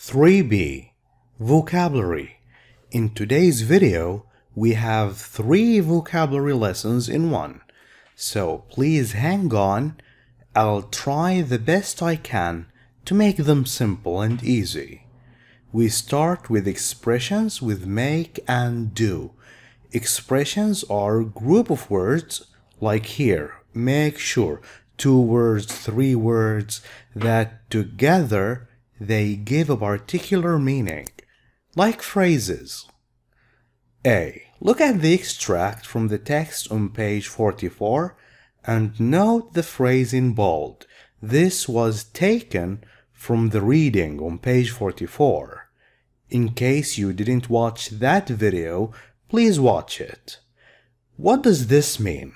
3B Vocabulary. In today's video, we have 3 vocabulary lessons in one. So please hang on. I'll try the best I can to make them simple and easy. We start with expressions with make and do. Expressions are a group of words like here, make sure, 2 words, 3 words, that together they give a particular meaning, like phrases. A. Look at the extract from the text on page 44 and note the phrase in bold. This was taken from the reading on page 44. In case you didn't watch that video, please watch it. What does this mean?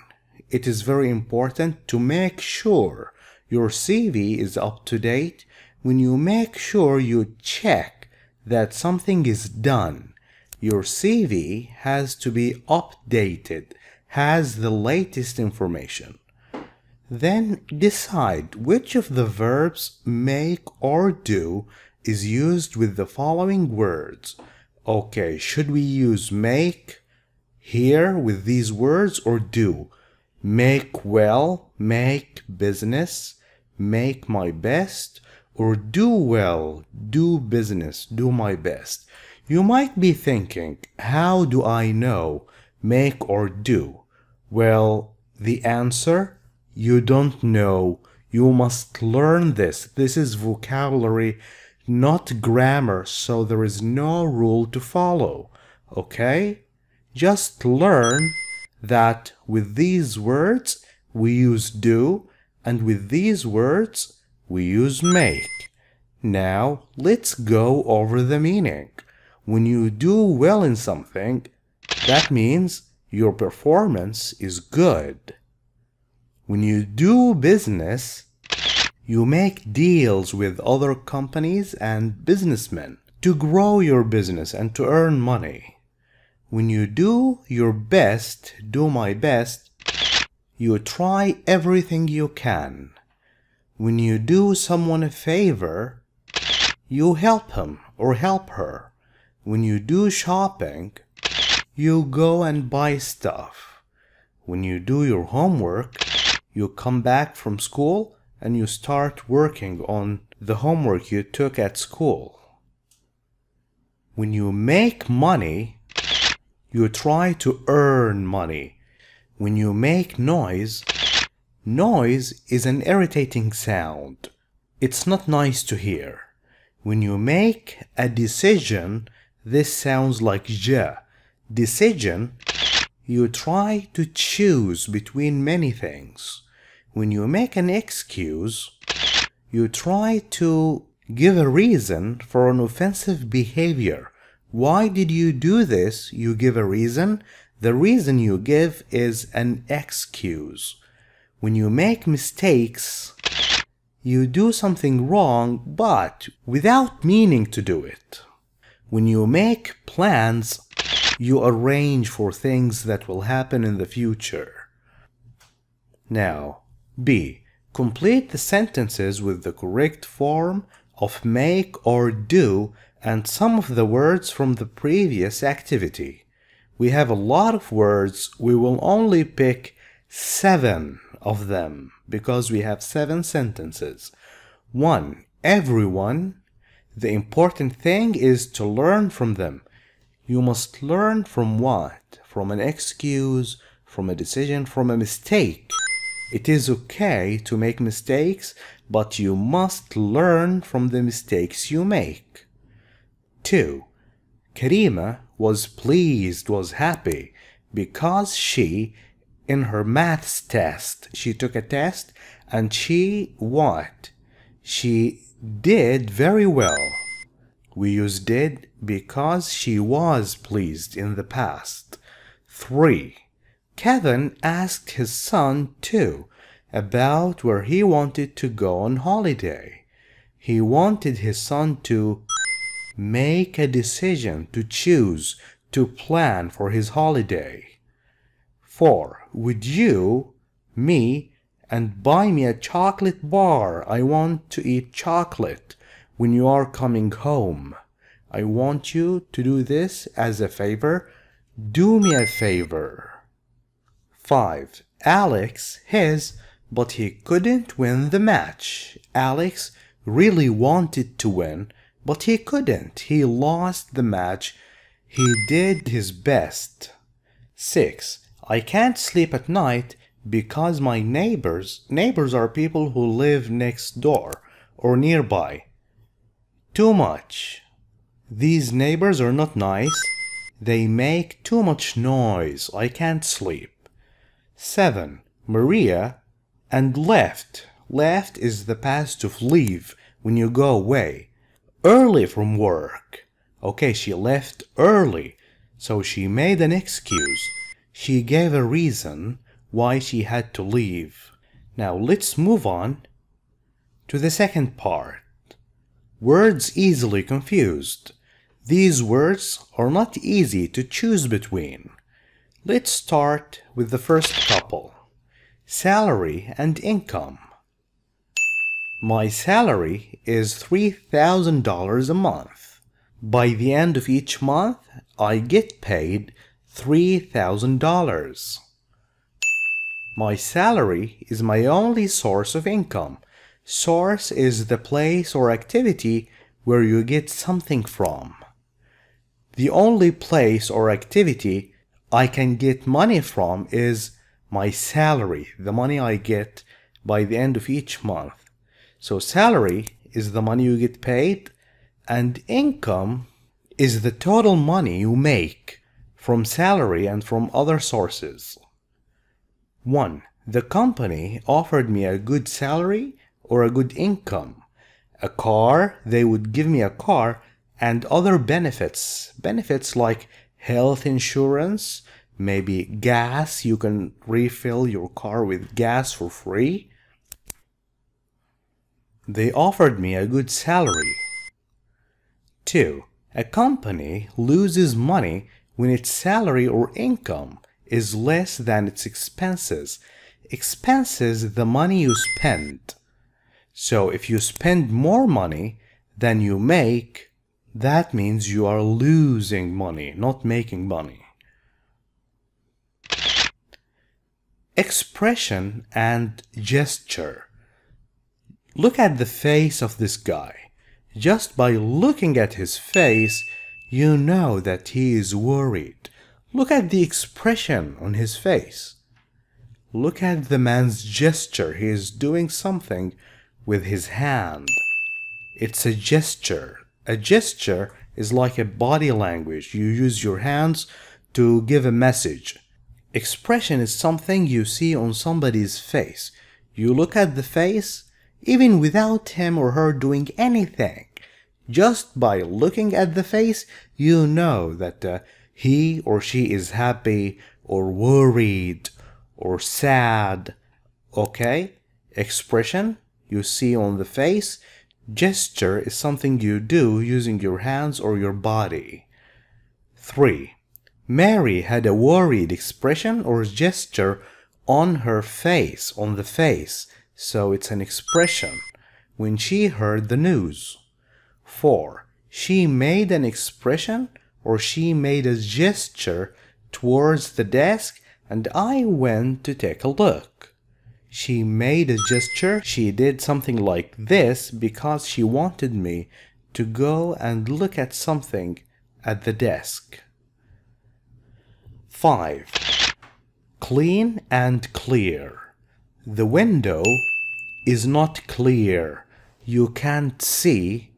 It is very important to make sure your CV is up to date. When you make sure you check that something is done, your CV has to be updated, has the latest information. Then decide which of the verbs make or do is used with the following words. Okay, should we use make here with these words or do? Make well, make business, make my best, or do well, do business, do my best. You might be thinking, how do I know make or do? Well, the answer, you don't know. You must learn this. This is vocabulary, not grammar, so there is no rule to follow. Okay? Just learn that with these words we use do, and with these words we use make. Now let's go over the meaning. When you do well in something, that means your performance is good. When you do business, you make deals with other companies and businessmen to grow your business and to earn money. When you do your best, do my best, you try everything you can. When you do someone a favor, you help him or help her. When you do shopping, you go and buy stuff. When you do your homework, you come back from school and you start working on the homework you took at school. When you make money, you try to earn money. When you make noise, noise is an irritating sound. It's not nice to hear. When you make a decision, this sounds like j. Decision, you try to choose between many things. When you make an excuse, you try to give a reason for an offensive behavior. Why did you do this? You give a reason. The reason you give is an excuse. When you make mistakes, you do something wrong but without meaning to do it. When you make plans, you arrange for things that will happen in the future. Now, B. Complete the sentences with the correct form of make or do and some of the words from the previous activity. We have a lot of words. We will only pick 7 of them because we have 7 sentences. 1. Everyone. The important thing is to learn from them. You must learn from what? From an excuse, from a decision, from a mistake. It is okay to make mistakes, but you must learn from the mistakes you make. 2. Karima was pleased, was happy, because she, in her maths test, she took a test and she what? She did very well. We use did because she was pleased in the past. 3. Kevin asked his son too about where he wanted to go on holiday. He wanted his son to make a decision, to choose, to plan for his holiday. 4. Would you, me, and buy me a chocolate bar? I want to eat chocolate. when you are coming home. I want you to do this as a favor. Do me a favor. 5. Alex, but he couldn't win the match. Alex really wanted to win, but he couldn't. He lost the match. He did his best. 6. I can't sleep at night because my neighbors are people who live next door or nearby. Too much. These neighbors are not nice. They make too much noise. I can't sleep. 7. Maria and left. Left is the past of leave, when you go away. Early from work. Okay, she left early, so she made an excuse. She gave a reason why she had to leave. Now let's move on to the second part. Words easily confused. These words are not easy to choose between. Let's start with the first couple. Salary and income. My salary is $3,000 a month. By the end of each month, I get paid $3,000. My salary is my only source of income. Source is the place or activity where you get something from. The only place or activity I can get money from is my salary, the money I get by the end of each month. So salary is the money you get paid, and income is the total money you make from salary and from other sources. 1. The company offered me a good salary or a good income. A car, they would give me a car, and other benefits. Benefits like health insurance, maybe gas, you can refill your car with gas for free. They offered me a good salary. 2. A company loses money when its salary or income is less than its expenses. Expenses, the money you spend. So if you spend more money than you make, that means you are losing money, not making money. Expression and gesture. Look at the face of this guy. Just by looking at his face, you know that he is worried. Look at the expression on his face. Look at the man's gesture. He is doing something with his hand. It's a gesture. A gesture is like a body language. You use your hands to give a message. Expression is something you see on somebody's face. You look at the face, even without him or her doing anything. Just by looking at the face, you know that he or she is happy or worried or sad. Okay? Expression you see on the face. Gesture is something you do using your hands or your body. 3. Mary had a worried expression or gesture on her face, on the face. So it's an expression when she heard the news. 4. She made an expression or she made a gesture towards the desk and I went to take a look. She made a gesture, she did something like this because she wanted me to go and look at something at the desk. 5. Clean and clear. The window is not clear. You can't see.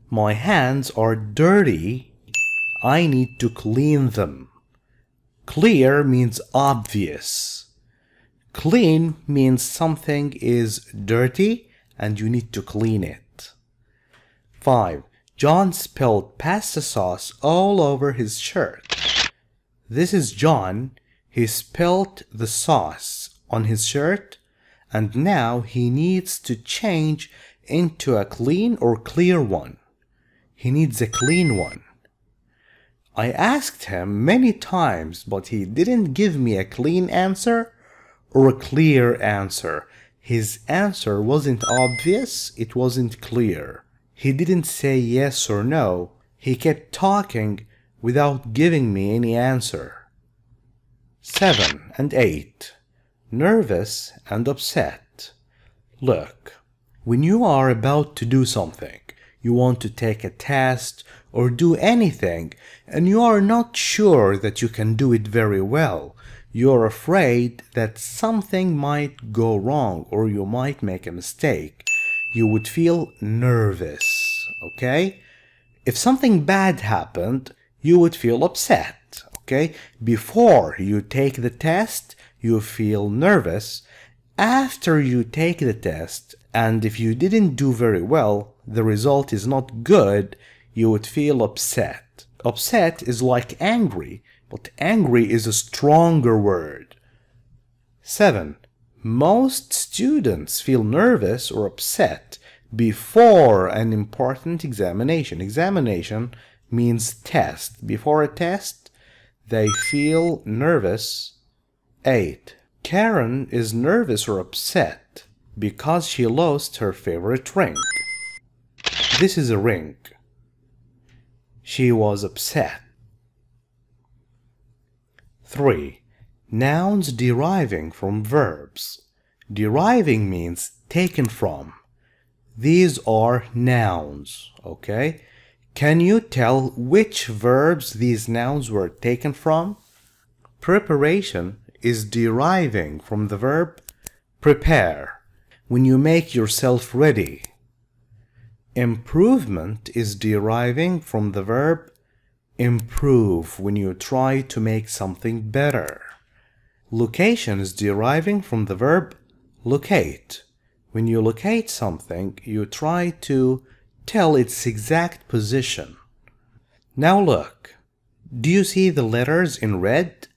My hands are dirty. I need to clean them. Clear means obvious. Clean means something is dirty and you need to clean it. 5. John spilled pasta sauce all over his shirt. This is John. He spilled the sauce on his shirt and now he needs to change into a clean or clear one. He needs a clean one. I asked him many times, but he didn't give me a clean answer or a clear answer. His answer wasn't obvious, it wasn't clear. He didn't say yes or no. He kept talking without giving me any answer. 7 and 8. Nervous and upset. Look, when you are about to do something, you want to take a test or do anything, and you are not sure that you can do it very well. You're afraid that something might go wrong or you might make a mistake. You would feel nervous, okay? If something bad happened, you would feel upset, okay? Before you take the test, you feel nervous. After you take the test, and if you didn't do very well, the result is not good, you would feel upset. Upset is like angry, but angry is a stronger word. 7. Most students feel nervous or upset before an important examination. Examination means test. Before a test, they feel nervous. 8. Karen is nervous or upset because she lost her favorite ring. This is a ring. She was upset. 3. Nouns deriving from verbs. Deriving means taken from. These are nouns, okay? Can you tell which verbs these nouns were taken from? Preparation is deriving from the verb prepare, when you make yourself ready. Improvement is deriving from the verb improve, when you try to make something better. Location is deriving from the verb locate. When you locate something, you try to tell its exact position. Now look, do you see the letters in red?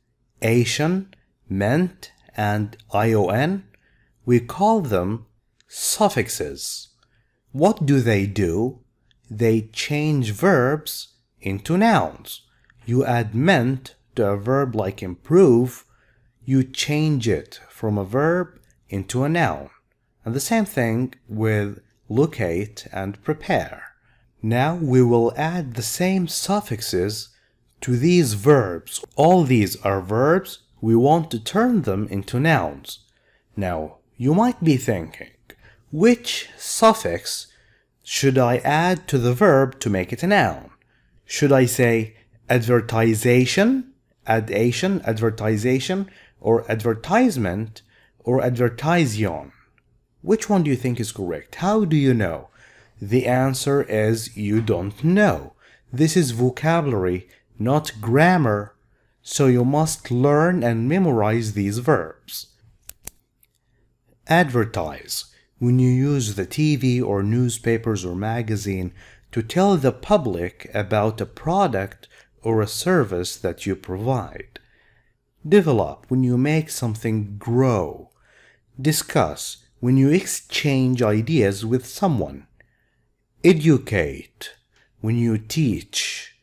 Asian, meant, and ION? We call them suffixes. What do? They change verbs into nouns. You add meant to a verb like improve, you change it from a verb into a noun. And the same thing with locate and prepare. Now we will add the same suffixes to these verbs. All these are verbs. We want to turn them into nouns. Now, you might be thinking, which suffix should I add to the verb to make it a noun? Should I say advertisation, advertisation, or advertisement, or advertision? Which one do you think is correct? How do you know? The answer is you don't know. This is vocabulary, not grammar, so you must learn and memorize these verbs. Advertise. When you use the TV or newspapers or magazine to tell the public about a product or a service that you provide. Develop. When you make something grow. Discuss. When you exchange ideas with someone. Educate. When you teach.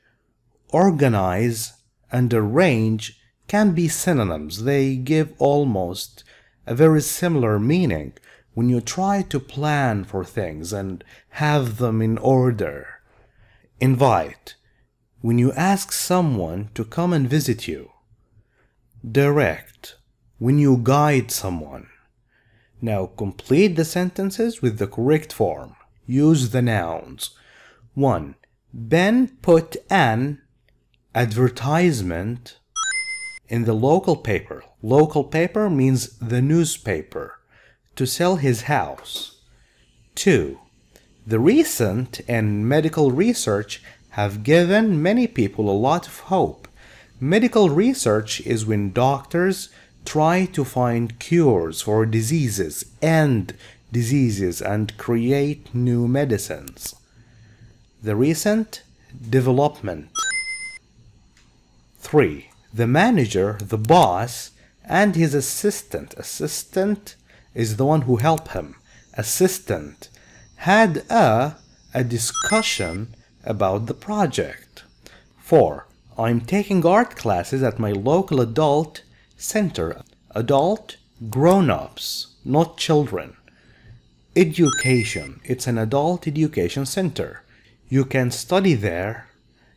Organize and arrange can be synonyms. They give almost a very similar meaning when you try to plan for things and have them in order. Invite. When you ask someone to come and visit you. Direct. When you guide someone. Now complete the sentences with the correct form. Use the nouns. 1. Ben put an advertisement in the local paper. Local paper means the newspaper, to sell his house. 2. The recent and medical research have given many people a lot of hope. Medical research is when doctors try to find cures for diseases, end diseases, and create new medicines. The recent development. 3. The manager, the boss, and his assistant. Assistant is the one who helped him. Assistant had a discussion about the project. 4. I'm taking art classes at my local adult center. Adult, grown-ups, not children. Education. It's an adult education center. You can study there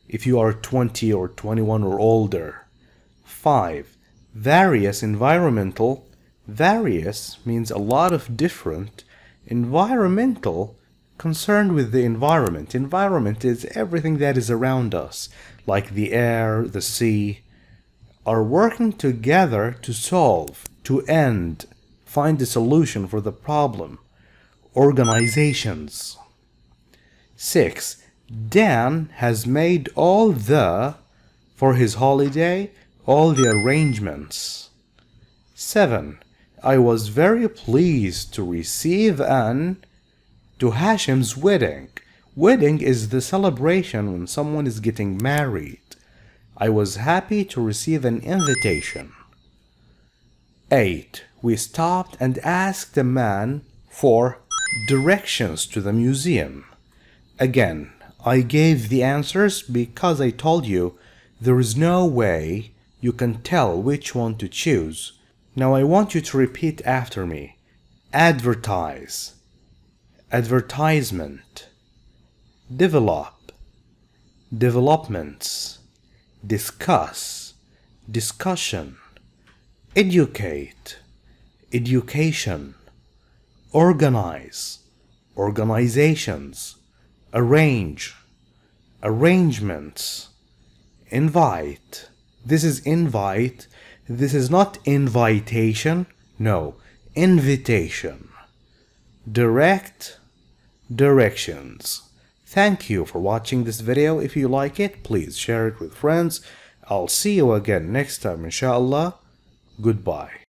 if you are 20 or 21 or older. 5. Various environmental. Various means a lot of different. Environmental, concerned with the environment. Environment is everything that is around us, like the air, the sea, are working together to solve, to end, find a solution for the problem. Organizations. 6. Dan has made all the, for his holiday, all the arrangements. 7. I was very pleased to receive to Hashim's wedding. Wedding is the celebration when someone is getting married. I was happy to receive an invitation. 8. We stopped and asked the man for directions to the museum. Again, I gave the answers because I told you there is no way you can tell which one to choose. Now I want you to repeat after me. Advertise, advertisement, develop, developments, discuss, discussion, educate, education, organize, organizations, arrange, arrangements, invite. This is invite. This is not invitation. No, invitation. Direct, directions. Thank you for watching this video. If you like it, please share it with friends. I'll see you again next time, inshallah. Goodbye.